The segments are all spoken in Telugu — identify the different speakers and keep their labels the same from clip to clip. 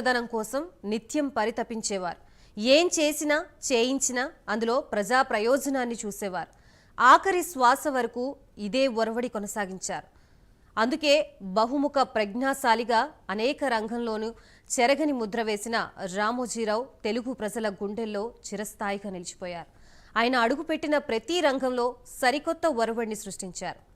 Speaker 1: ధనం కోసం నిత్యం పరితపించేవారు. ఏం చేసినా చేయించినా అందులో ప్రజా ప్రయోజనాన్ని చూసేవారు. ఆఖరి శ్వాస వరకు ఇదే ఒరవడి కొనసాగించారు. అందుకే బహుముఖ ప్రజ్ఞాశాలిగా అనేక రంగంలోనూ చెరగని ముద్ర వేసిన రామోజీరావు తెలుగు ప్రజల గుండెల్లో చిరస్థాయిగా నిలిచిపోయారు. ఆయన అడుగుపెట్టిన ప్రతి రంగంలో సరికొత్త ఒరవడిని సృష్టించారు.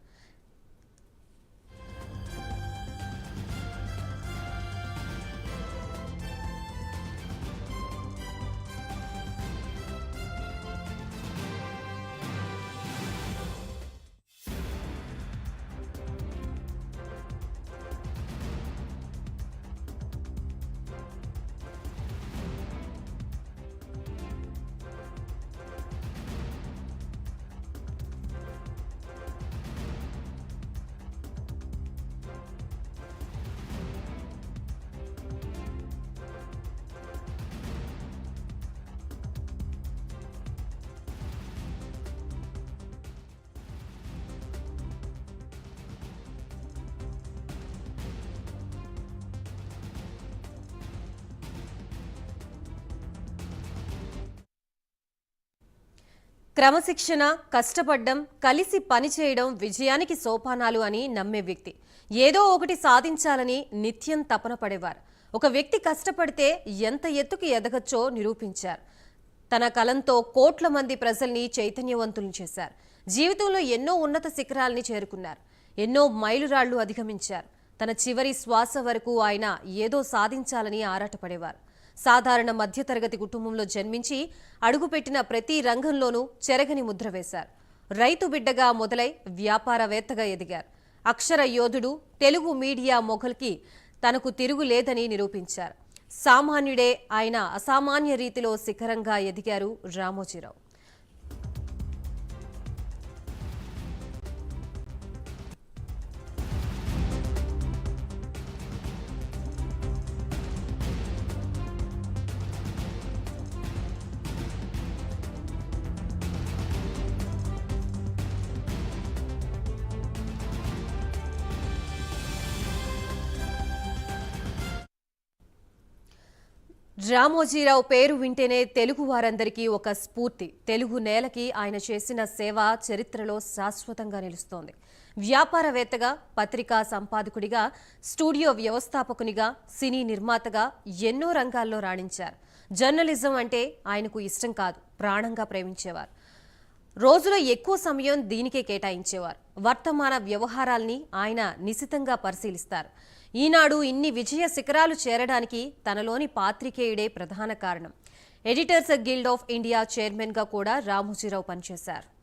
Speaker 1: క్రమశిక్షణ, కష్టపడ్డం, కలిసి పనిచేయడం విజయానికి సోపానాలు అని నమ్మే వ్యక్తి. ఏదో ఒకటి సాధించాలని నిత్యం తపన పడేవారు. ఒక వ్యక్తి కష్టపడితే ఎంత ఎత్తుకు ఎదగచ్చో నిరూపించారు. తన కలంతో కోట్ల మంది ప్రజల్ని చైతన్యవంతులను చేశారు. జీవితంలో ఎన్నో ఉన్నత శిఖరాల్ని చేరుకున్నారు. ఎన్నో మైలురాళ్లు అధిగమించారు. తన చివరి శ్వాస వరకు ఆయన ఏదో సాధించాలని ఆరాటపడేవారు. సాధారణ మధ్యతరగతి కుటుంబంలో జన్మించి అడుగుపెట్టిన ప్రతి రంగంలోనూ చెరగని ముద్ర వేశారు. రైతు బిడ్డగా మొదలై వ్యాపారవేత్తగా ఎదిగారు. అక్షర యోధుడు, తెలుగు మీడియా మొఘల్కి తనకు తిరుగులేదని నిరూపించారు. సామాన్యుడే ఆయన అసామాన్య రీతిలో శిఖరంగా ఎదిగారు రామోజీరావు. రామోజీరావు పేరు వింటేనే తెలుగు వారందరికీ ఒక స్ఫూర్తి. తెలుగు నేలకి ఆయన చేసిన సేవ చరిత్రలో శాశ్వతంగా నిలుస్తోంది. వ్యాపారవేత్తగా, పత్రికా సంపాదకుడిగా, స్టూడియో వ్యవస్థాపకునిగా, సినీ నిర్మాతగా ఎన్నో రంగాల్లో రాణించారు. జర్నలిజం అంటే ఆయనకు ఇష్టం కాదు, ప్రాణంగా ప్రేమించేవారు. రోజులో ఎక్కువ సమయం దీనికే కేటాయించేవారు. వర్తమాన వ్యవహారాల్ని ఆయన నిశితంగా పరిశీలిస్తారు. ఈనాడు ఇన్ని విజయ శిఖరాలు చేరడానికి తనలోని పాత్రికేయుడే ప్రధాన కారణం. ఎడిటర్స్ గిల్డ్ ఆఫ్ ఇండియా చైర్మన్గా కూడా రామోజీరావు పనిచేశారు.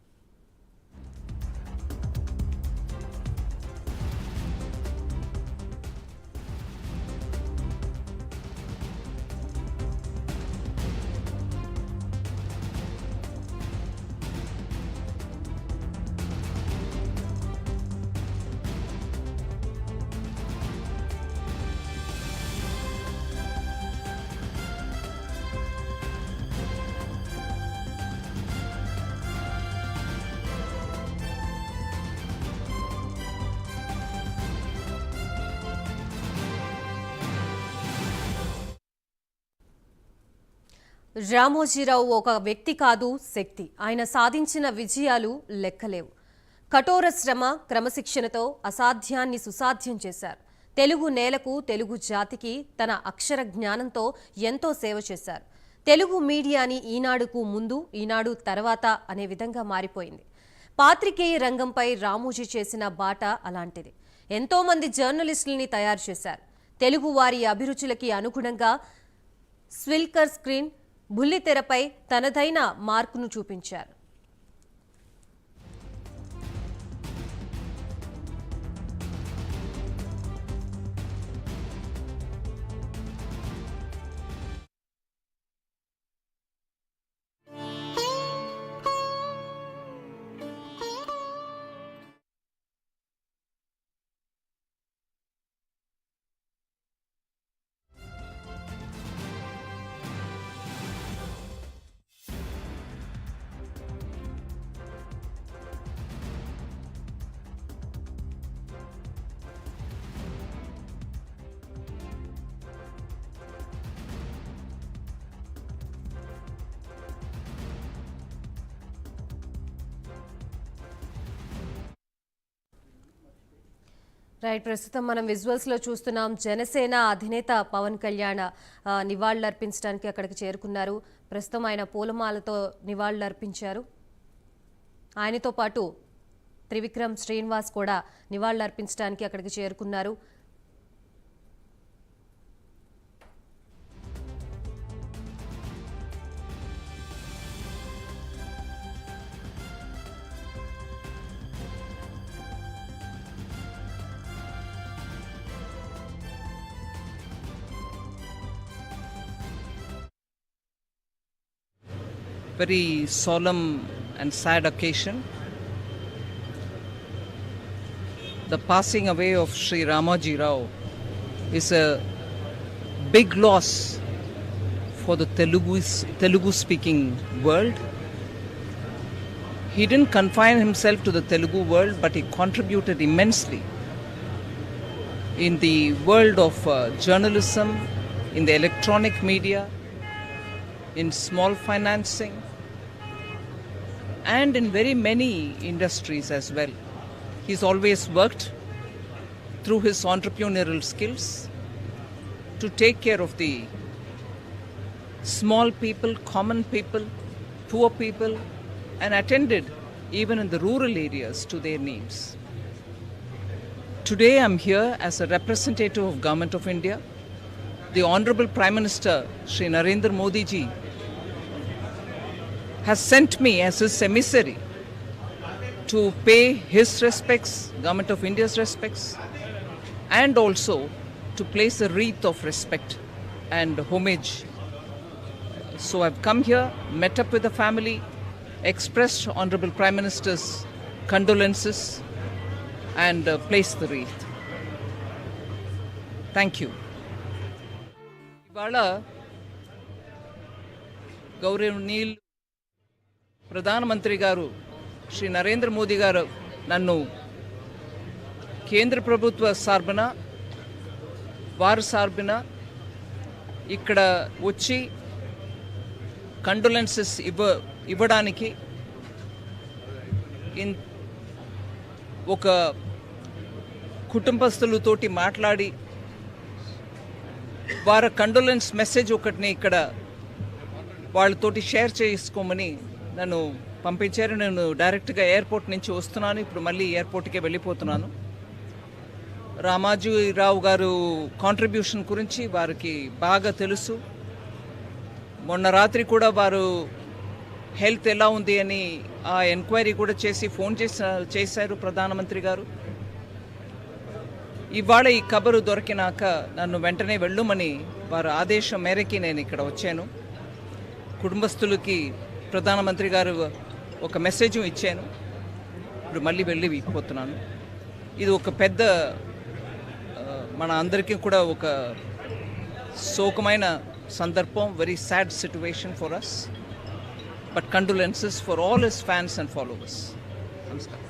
Speaker 1: రామోజీరావు ఒక వ్యక్తి కాదు, శక్తి. ఆయన సాధించిన విజయాలు లెక్కలేవు. కఠోర శ్రమ, క్రమశిక్షణతో అసాధ్యాన్ని సుసాధ్యం చేశారు. తెలుగు నేలకు, తెలుగు జాతికి తన అక్షర జ్ఞానంతో ఎంతో సేవ చేశారు. తెలుగు మీడియాని ఈనాడుకు ముందు, ఈనాడు తర్వాత అనే విధంగా మారిపోయింది. పాత్రికేయ రంగంపై రామోజీ చేసిన బాట అలాంటిది. ఎంతో మంది జర్నలిస్టుల్ని తయారు చేశారు. తెలుగు వారి అభిరుచులకి అనుగుణంగా స్విల్కర్ స్క్రీన్, బుల్లితెరపై తనదైన మార్కును చూపించారు. రైట్, ప్రస్తుతం మనం విజువల్స్ లో చూస్తున్నాం. జనసేన అధినేత పవన్ కళ్యాణ్ నివాళులర్పించడానికి అక్కడికి చేరుకున్నారు. ప్రస్తుతం ఆయన పూలమాలతో నివాళులర్పించారు. ఆయనతో పాటు త్రివిక్రమ్ శ్రీనివాస్ కూడా నివాళులర్పించడానికి అక్కడికి చేరుకున్నారు.
Speaker 2: Very solemn and sad occasion. The passing away of Sri Ramaji Rao is a big loss for the Telugu speaking world. He didn't confine himself to the Telugu world, but he contributed immensely in the world of journalism, in the electronic media, in small financing, and in very many industries as well. He's always worked through his entrepreneurial skills to take care of the small people, common people, poor people, and attended even in the rural areas to their needs. Today I'm here as a representative of Government of India. The Honorable Prime Minister Shri Narendra Modi ji has sent me as his emissary to pay his respects, Government of India's respects, and also to place a wreath of respect and homage. So I've come here, met up with the family, expressed Honorable Prime Minister's condolences, and placed the wreath. Thank you. ఇవాళ గౌరవనీయులు ప్రధానమంత్రి గారు శ్రీ నరేంద్ర మోదీ గారు నన్ను కేంద్ర ప్రభుత్వ సార్బన వారి సార్బన ఇక్కడ వచ్చి కండోలెన్సెస్ ఇవ్వడానికి ఒక కుటుంబస్తులతోటి మాట్లాడి వారి కండోలెన్స్ మెసేజ్ ఒకటిని ఇక్కడ వాళ్ళతోటి షేర్ చేసుకోమని నన్ను పంపించారు. నేను డైరెక్ట్గా ఎయిర్పోర్ట్ నుంచి వస్తున్నాను. ఇప్పుడు మళ్ళీ ఎయిర్పోర్ట్కే వెళ్ళిపోతున్నాను. రామాజీరావు గారు కాంట్రిబ్యూషన్ గురించి వారికి బాగా తెలుసు. మొన్న రాత్రి కూడా వారు హెల్త్ ఎలా ఉంది అని ఆ ఎంక్వైరీ కూడా చేసి ఫోన్ చేశారు ప్రధానమంత్రి గారు. ఇవాళ ఈ కబరు దొరికినాక నన్ను వెంటనే వెళ్ళమని వారి ఆదేశం మేరకి నేను ఇక్కడ వచ్చాను. కుటుంబస్తులకి ప్రధానమంత్రి గారు ఒక మెసేజ్ ఇచ్చాను. ఇప్పుడు మళ్ళీ వెళ్ళిపోతున్నాను. ఇది ఒక పెద్ద మన అందరికీ కూడా ఒక శోకమైన సందర్భం. Very sad situation for us, but condolences for all his fans and followers. నమస్కారం.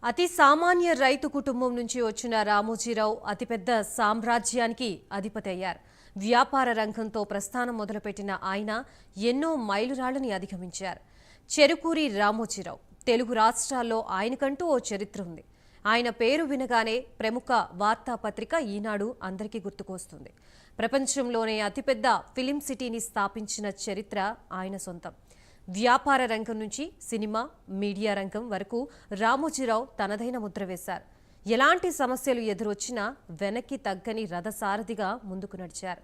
Speaker 1: అతి సామాన్య రైతు కుటుంబం నుంచి వచ్చిన రామోజీరావు అతిపెద్ద సామ్రాజ్యానికి అధిపతి అయ్యారు. వ్యాపార రంగంతో ప్రస్థానం మొదలుపెట్టిన ఆయన ఎన్నో మైలురాళ్లని అధిగమించారు. చెరుకూరి రామోజీరావు తెలుగు రాష్ట్రాల్లో ఆయనకంటూ ఓ చరిత్ర ఉంది. ఆయన పేరు వినగానే ప్రముఖ వార్తాపత్రిక ఈనాడు అందరికీ గుర్తుకొస్తుంది. ప్రపంచంలోనే అతిపెద్ద ఫిలిం సిటీని స్థాపించిన చరిత్ర ఆయన సొంతం. వ్యాపార రంగం నుంచి సినిమా, మీడియా రంగం వరకు రామోజీరావు తనదైన ముద్ర వేశారు. ఎలాంటి సమస్యలు ఎదురొచ్చినా వెనక్కి తగ్గని రథసారథిగా ముందుకు నడిచారు.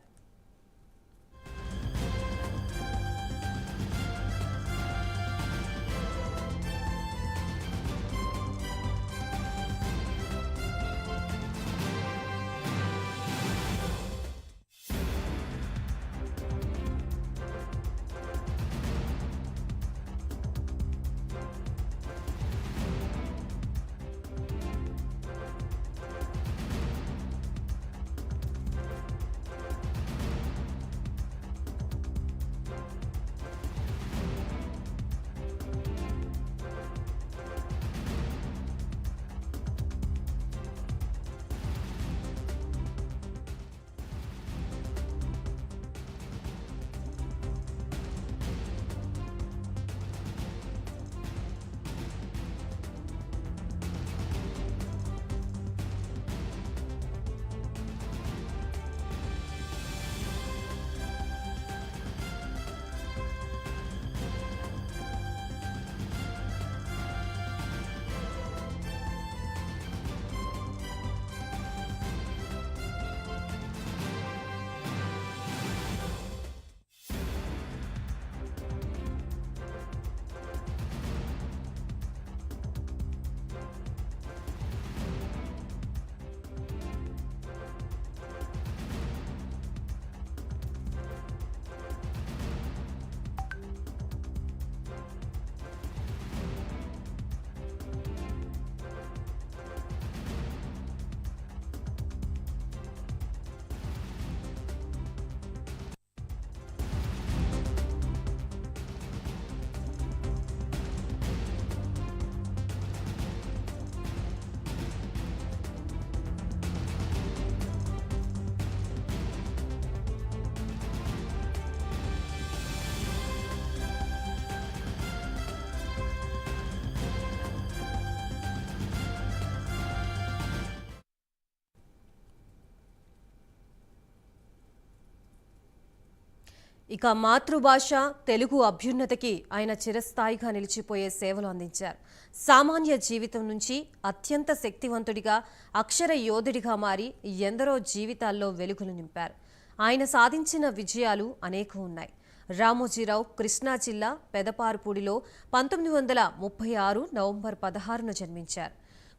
Speaker 1: ఇక మాతృభాష తెలుగు అభ్యున్నతికి ఆయన చిరస్థాయిగా నిలిచిపోయే సేవలు అందించారు. సామాన్య జీవితం నుంచి అత్యంత శక్తివంతుడిగా, అక్షర యోధుడిగా మారి ఎందరో జీవితాల్లో వెలుగులు నింపారు. ఆయన సాధించిన విజయాలు అనేకం ఉన్నాయి. రామోజీరావు కృష్ణా జిల్లా పెదపారుపూడిలో 1936 నవంబర్ 16న జన్మించారు.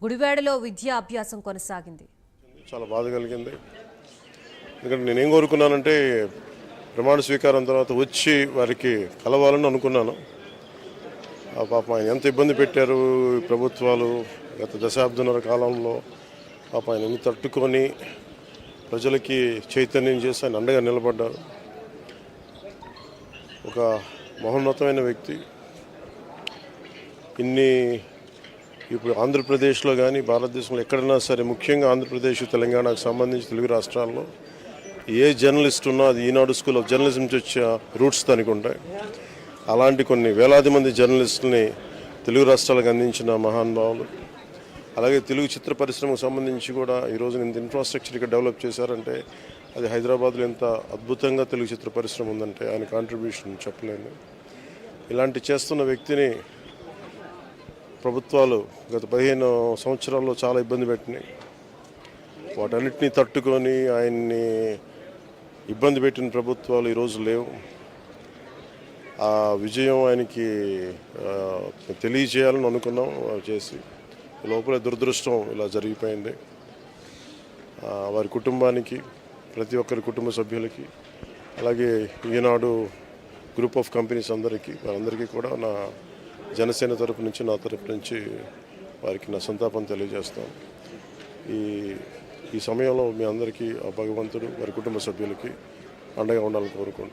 Speaker 1: గుడివాడలో విద్యా అభ్యాసం కొనసాగింది.
Speaker 3: చాలా బాధ కలిగింది. ఎందుకంటే నేనేం కోరుకున్నానంటే ప్రమాణ స్వీకారం తర్వాత వచ్చి వారికి కలవాలని అనుకున్నాను. ఆ పాప ఆయన ఎంత ఇబ్బంది పెట్టారు ప్రభుత్వాలు గత దశాబ్దన్నర కాలంలో. పాప ఆయన ఎన్ని తట్టుకొని ప్రజలకి చైతన్యం చేసి ఆయన అండగా నిలబడ్డారు. ఒక మహోన్నతమైన వ్యక్తి. ఇప్పుడు ఆంధ్రప్రదేశ్లో కానీ భారతదేశంలో ఎక్కడైనా సరే, ముఖ్యంగా ఆంధ్రప్రదేశ్ తెలంగాణకు సంబంధించి తెలుగు రాష్ట్రాల్లో ఏ జర్నలిస్ట్ ఉన్నా అది ఈనాడు స్కూల్ ఆఫ్ జర్నలిజం నుంచి వచ్చే రూట్స్ దానికి ఉంటాయి. అలాంటి కొన్ని వేలాది మంది జర్నలిస్టులని తెలుగు రాష్ట్రాలకు అందించిన మహానుభావులు. అలాగే తెలుగు చిత్ర పరిశ్రమకు సంబంధించి కూడా ఈరోజు ఇంత ఇన్ఫ్రాస్ట్రక్చర్ ఇక్కడ డెవలప్ చేశారంటే అది హైదరాబాద్లో ఎంత అద్భుతంగా తెలుగు చిత్ర పరిశ్రమ ఉందంటే ఆయన కాంట్రిబ్యూషన్ చెప్పలేను. ఇలాంటి చేస్తున్న వ్యక్తిని ప్రభుత్వాలు గత 15 సంవత్సరాల్లో చాలా ఇబ్బంది పెట్టినాయి. వాటన్నిటినీ తట్టుకొని ఆయన్ని ఇబ్బంది పెట్టిన ప్రభుత్వాలు ఈరోజు లేవు. ఆ విజయం ఆయనకి తెలియజేయాలని అనుకున్నాం, చేసి లోపల దురదృష్టం ఇలా జరిగిపోయింది. వారి కుటుంబానికి, ప్రతి ఒక్కరి కుటుంబ సభ్యులకి, అలాగే ఈనాడు గ్రూప్ ఆఫ్ కంపెనీస్ వారందరికీ కూడా నా జనసేన తరపు నుంచి, నా తరపు నుంచి వారికి నా సంతాపం తెలియజేస్తాను. ఈ సమయంలో మీ అందరికీ ఆ భగవంతుడు వారి కుటుంబ సభ్యులకి అండగా ఉండాలని కోరుకుంటున్నాను.